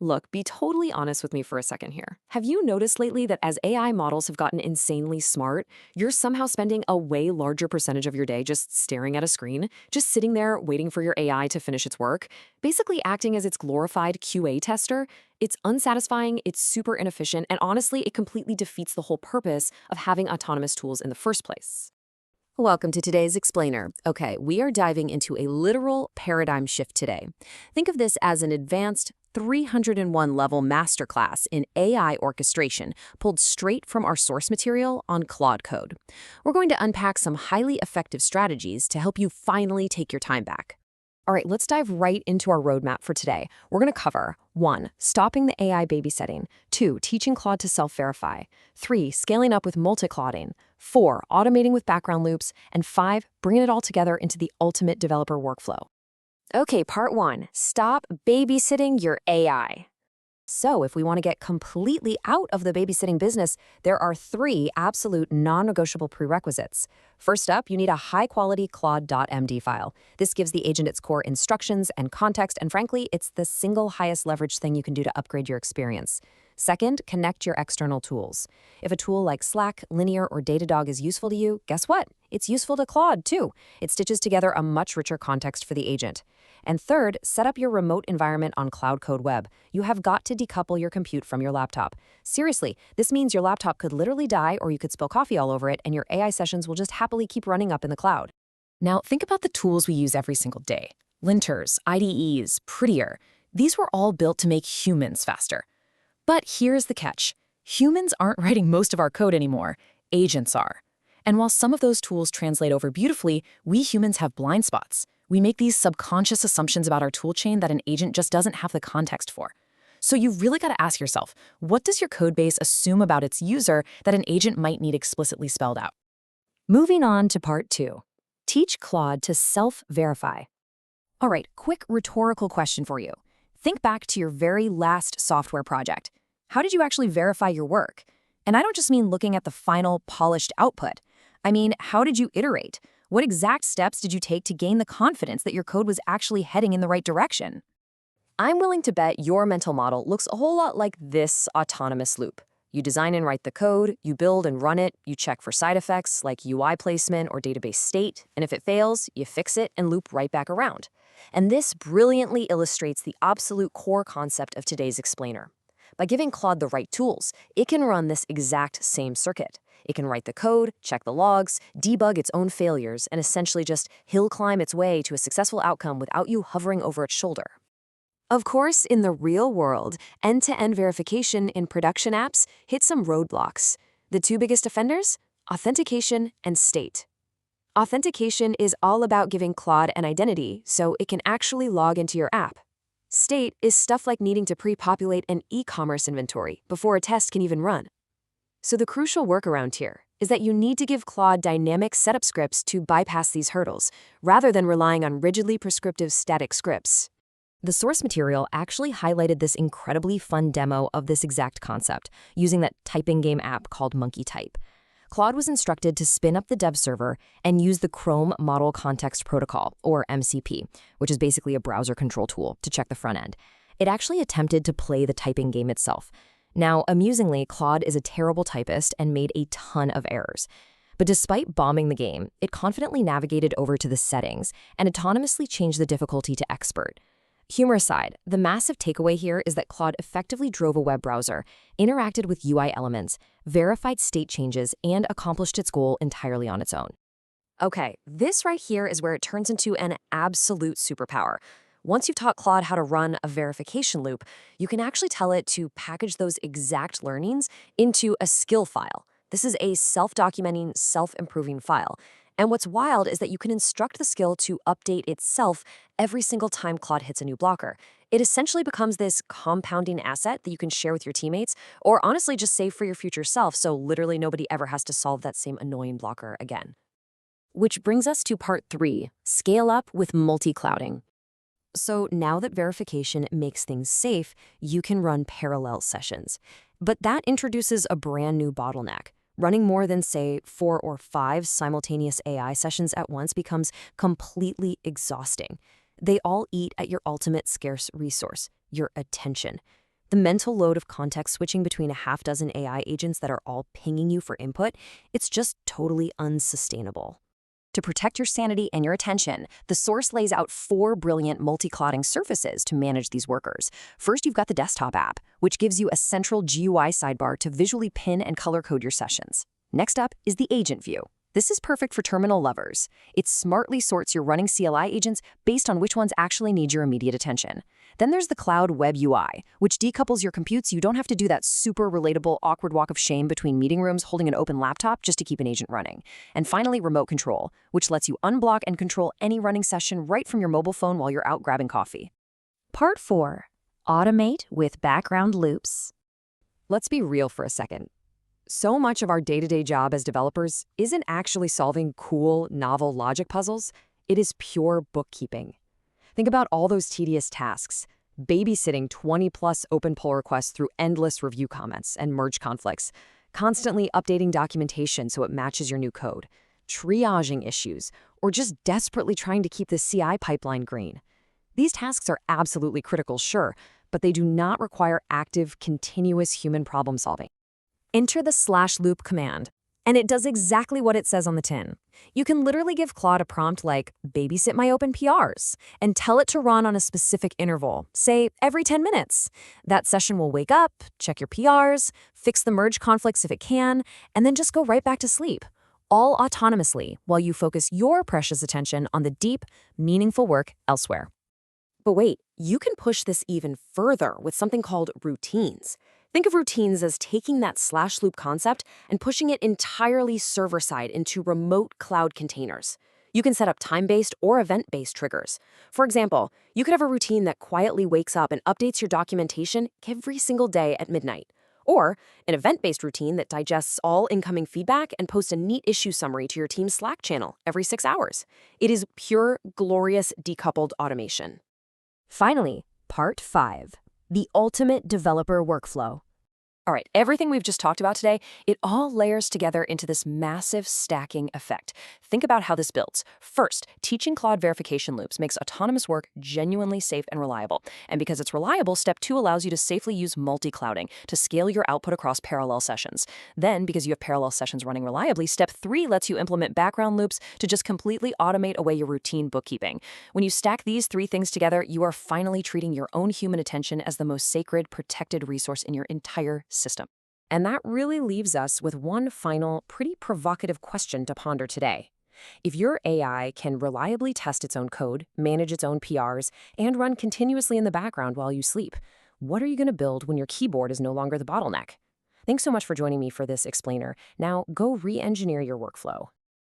Look, be totally honest with me for a second here. Have you noticed lately that as AI models have gotten insanely smart, you're somehow spending a way larger percentage of your day just staring at a screen, just sitting there waiting for your AI to finish its work, basically acting as its glorified QA tester? It's unsatisfying, it's super inefficient, and honestly, it completely defeats the whole purpose of having autonomous tools in the first place. Welcome to today's Explainer. Okay, we are diving into a literal paradigm shift today. Think of this as an advanced 301 level masterclass in AI orchestration pulled straight from our source material on Claude Code. We're going to unpack some highly effective strategies to help you finally take your time back. All right, let's dive right into our roadmap for today. We're going to cover 1. Stopping the AI babysitting. 2. Teaching Claude to self-verify. 3. Scaling up with multi-Clauding. 4. Automating with background loops. And 5. Bringing it all together into the ultimate developer workflow. Okay, part 1. Stop babysitting your AI. So if we want to get completely out of the babysitting business, there are 3 absolute non-negotiable prerequisites. First up, you need a high-quality Claude.md file. This gives the agent its core instructions and context, and frankly, it's the single highest leverage thing you can do to upgrade your experience. Second, connect your external tools. If a tool like Slack, Linear, or Datadog is useful to you, guess what? It's useful to Claude, too. It stitches together a much richer context for the agent. And third, set up your remote environment on Cloud Code Web. You have got to decouple your compute from your laptop. Seriously, this means your laptop could literally die or you could spill coffee all over it and your AI sessions will just happily keep running up in the cloud. Now, think about the tools we use every single day. Linters, IDEs, Prettier. These were all built to make humans faster. But here's the catch. Humans aren't writing most of our code anymore. Agents are. And while some of those tools translate over beautifully, we humans have blind spots. We make these subconscious assumptions about our toolchain that an agent just doesn't have the context for. So you've really got to ask yourself, what does your codebase assume about its user that an agent might need explicitly spelled out? Moving on to part 2. Teach Claude to self-verify. All right, quick rhetorical question for you. Think back to your very last software project. How did you actually verify your work? And I don't just mean looking at the final polished output. I mean, how did you iterate? What exact steps did you take to gain the confidence that your code was actually heading in the right direction? I'm willing to bet your mental model looks a whole lot like this autonomous loop. You design and write the code, you build and run it, you check for side effects like UI placement or database state, and if it fails, you fix it and loop right back around. And this brilliantly illustrates the absolute core concept of today's explainer. By giving Claude the right tools, it can run this exact same circuit. It can write the code, check the logs, debug its own failures, and essentially just hill climb its way to a successful outcome without you hovering over its shoulder. Of course, in the real world, end-to-end verification in production apps hit some roadblocks. The 2 biggest offenders? Authentication and state. Authentication is all about giving Claude an identity so it can actually log into your app. State is stuff like needing to pre-populate an e-commerce inventory before a test can even run. So the crucial workaround here is that you need to give Claude dynamic setup scripts to bypass these hurdles, rather than relying on rigidly prescriptive static scripts. The source material actually highlighted this incredibly fun demo of this exact concept, using that typing game app called Monkey Type. Claude was instructed to spin up the dev server and use the Chrome Model Context Protocol, or MCP, which is basically a browser control tool, to check the front end. It actually attempted to play the typing game itself. Now, amusingly, Claude is a terrible typist and made a ton of errors. But despite bombing the game, it confidently navigated over to the settings and autonomously changed the difficulty to expert. Humor aside, the massive takeaway here is that Claude effectively drove a web browser, interacted with UI elements, verified state changes, and accomplished its goal entirely on its own. Okay, this right here is where it turns into an absolute superpower. Once you've taught Claude how to run a verification loop, you can actually tell it to package those exact learnings into a skill file. This is a self-documenting, self-improving file. And what's wild is that you can instruct the skill to update itself every single time Claude hits a new blocker. It essentially becomes this compounding asset that you can share with your teammates, or honestly just save for your future self, so literally nobody ever has to solve that same annoying blocker again. Which brings us to part 3, scale up with multi-clouding. So now that verification makes things safe, you can run parallel sessions. But that introduces a brand new bottleneck. Running more than, say, 4 or 5 simultaneous AI sessions at once becomes completely exhausting. They all eat at your ultimate scarce resource, your attention. The mental load of context switching between a half dozen AI agents that are all pinging you for input, it's just totally unsustainable. To protect your sanity and your attention, the source lays out 4 brilliant multi-clouding surfaces to manage these workers. First, you've got the desktop app, which gives you a central GUI sidebar to visually pin and color code your sessions. Next up is the agent view. This is perfect for terminal lovers. It smartly sorts your running CLI agents based on which ones actually need your immediate attention. Then there's the Cloud Web UI, which decouples your compute so you don't have to do that super relatable, awkward walk of shame between meeting rooms holding an open laptop just to keep an agent running. And finally, Remote Control, which lets you unblock and control any running session right from your mobile phone while you're out grabbing coffee. Part 4. Automate with background loops. Let's be real for a second. So much of our day-to-day job as developers isn't actually solving cool, novel logic puzzles. It is pure bookkeeping. Think about all those tedious tasks, babysitting 20-plus open pull requests through endless review comments and merge conflicts, constantly updating documentation so it matches your new code, triaging issues, or just desperately trying to keep the CI pipeline green. These tasks are absolutely critical, sure, but they do not require active, continuous human problem solving. Enter the /loop command, and it does exactly what it says on the tin. You can literally give Claude a prompt like, babysit my open PRs, and tell it to run on a specific interval, say every 10 minutes. That session will wake up, check your PRs, fix the merge conflicts if it can, and then just go right back to sleep, all autonomously while you focus your precious attention on the deep, meaningful work elsewhere. But wait, you can push this even further with something called routines. Think of routines as taking that /loop concept and pushing it entirely server-side into remote cloud containers. You can set up time-based or event-based triggers. For example, you could have a routine that quietly wakes up and updates your documentation every single day at midnight. Or an event-based routine that digests all incoming feedback and posts a neat issue summary to your team's Slack channel every 6 hours. It is pure, glorious, decoupled automation. Finally, Part 5. The ultimate developer workflow. All right, everything we've just talked about today, it all layers together into this massive stacking effect. Think about how this builds. First, teaching Claude verification loops makes autonomous work genuinely safe and reliable. And because it's reliable, Step 2 allows you to safely use multi-clouding to scale your output across parallel sessions. Then, because you have parallel sessions running reliably, Step 3 lets you implement background loops to just completely automate away your routine bookkeeping. When you stack these 3 things together, you are finally treating your own human attention as the most sacred, protected resource in your entire system. And that really leaves us with one final, pretty provocative question to ponder today. If your AI can reliably test its own code, manage its own PRs, and run continuously in the background while you sleep, what are you going to build when your keyboard is no longer the bottleneck? Thanks so much for joining me for this explainer. Now go re-engineer your workflow.